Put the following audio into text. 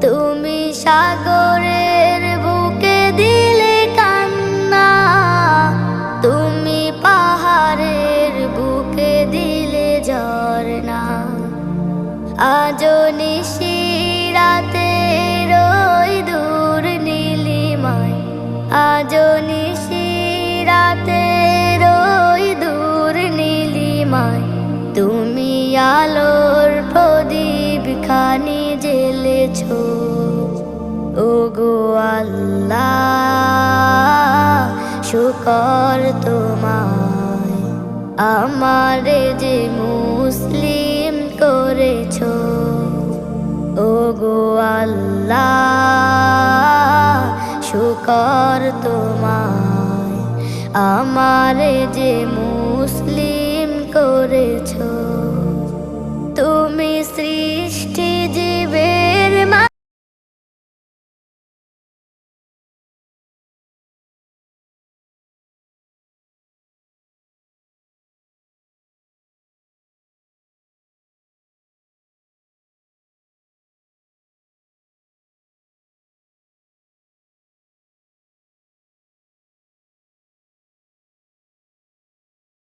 তুমি সাগরের বুকে দিলে কান্না, তুমি পাহাড়ের বুকে দিলে ঝরনা। আজো নিশিরাতে রই দূর নীলিমায়, আজো নিশিরাতে রই দূর নীলিমায়, তুমি আলোর প্রদীপ খানি জ্বেলেছ। ওগো আল্লাহ শুকর তোমায়, আমারে যে মুসলিম করেছ। ওগো আল্লাহ শুকর তোমায়, আমারে যে মুসলিম করেছ।